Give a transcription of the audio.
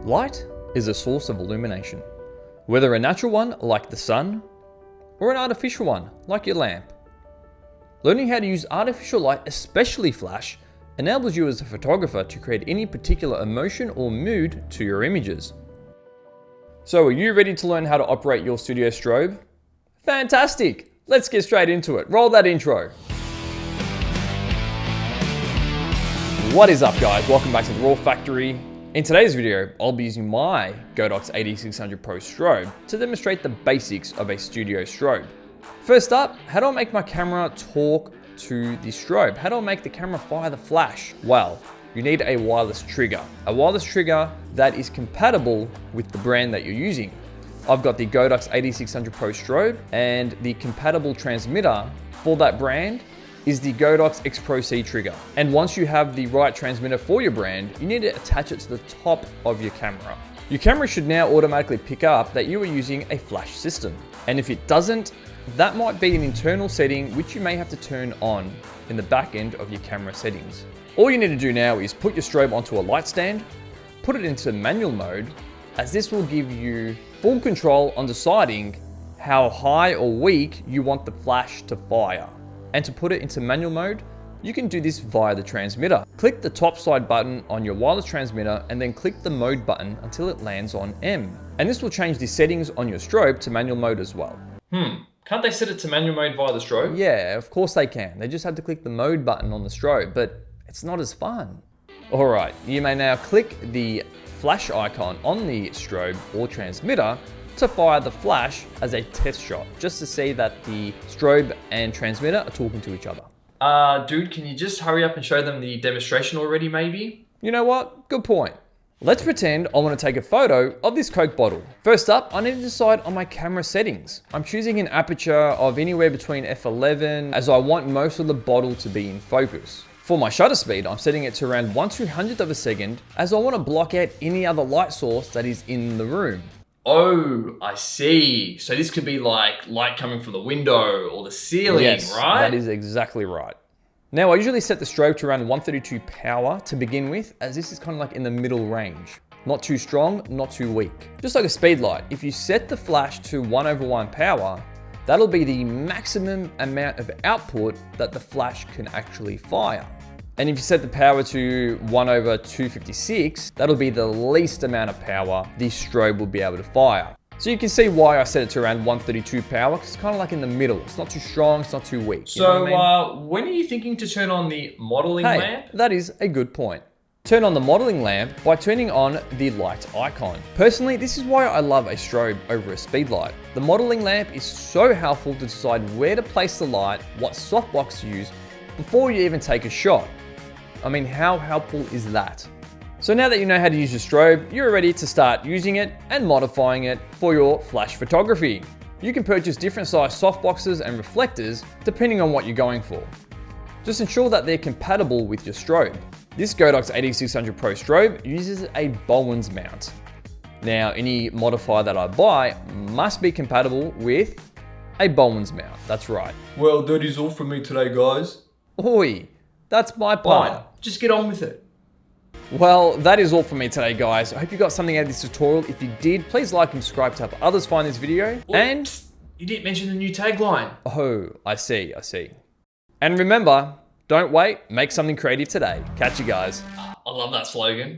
Light is a source of illumination, whether a natural one like the sun or an artificial one like your lamp. Learning how to use artificial light, especially flash, enables you as a photographer to create any particular emotion or mood to your images. So are you ready to learn how to operate your studio strobe? Fantastic! Let's get straight into it. Roll that intro. What is up, guys? Welcome back to the Raw Factory. In today's video, I'll be using my Godox AD600 Pro strobe to demonstrate the basics of a studio strobe. First up, how do I make my camera talk to the strobe? How do I make the camera fire the flash? Well, you need a wireless trigger. A wireless trigger that is compatible with the brand that you're using. I've got the Godox AD600 Pro strobe, and the compatible transmitter for that brand is the Godox X Pro C trigger. And once you have the right transmitter for your brand, you need to attach it to the top of your camera. Your camera should now automatically pick up that you are using a flash system. And if it doesn't, that might be an internal setting which you may have to turn on in the back end of your camera settings. All you need to do now is put your strobe onto a light stand, put it into manual mode, as this will give you full control on deciding how high or weak you want the flash to fire. And to put it into manual mode, you can do this via the transmitter. Click the top side button on your wireless transmitter and then click the mode button until it lands on M. And this will change the settings on your strobe to manual mode as well. Can't they set it to manual mode via the strobe? Yeah, of course they can. They just have to click the mode button on the strobe, but it's not as fun. All right, you may now click the flash icon on the strobe or transmitter to fire the flash as a test shot, just to see that the strobe and transmitter are talking to each other. Dude, can you just hurry up and show them the demonstration already, maybe? You know what? Good point. Let's pretend I want to take a photo of this Coke bottle. First up, I need to decide on my camera settings. I'm choosing an aperture of anywhere between f11, as I want most of the bottle to be in focus. For my shutter speed, I'm setting it to around 1/200th of a second, as I want to block out any other light source that is in the room. Oh, I see. So this could be like light coming from the window or the ceiling, Yes, right? that is exactly right. Now, I usually set the strobe to around 132 power to begin with, as this is kind of like in the middle range. Not too strong, not too weak. Just like a speed light, if you set the flash to 1/1 power, that'll be the maximum amount of output that the flash can actually fire. And if you set the power to 1/256, that'll be the least amount of power the strobe will be able to fire. So you can see why I set it to around 132 power, because it's kind of like in the middle. It's not too strong, it's not too weak. So when are you thinking to turn on the modeling lamp? That is a good point. Turn on the modeling lamp by turning on the light icon. Personally, this is why I love a strobe over a speed light. The modeling lamp is so helpful to decide where to place the light, what softbox to use, before you even take a shot. I mean, how helpful is that? So now that you know how to use your strobe, you're ready to start using it and modifying it for your flash photography. You can purchase different size softboxes and reflectors depending on what you're going for. Just ensure that they're compatible with your strobe. This Godox AD600 Pro strobe uses a Bowens mount. Now, any modifier that I buy must be compatible with a Bowens mount. That's right. Well, that is all from me today, guys. Oi, that's my part. Fine, just get on with it. Well, that is all from me today, guys. I hope you got something out of this tutorial. If you did, please like and subscribe to help others find this video. And you didn't mention the new tagline. Oh, I see. And remember, don't wait, make something creative today. Catch you guys. I love that slogan.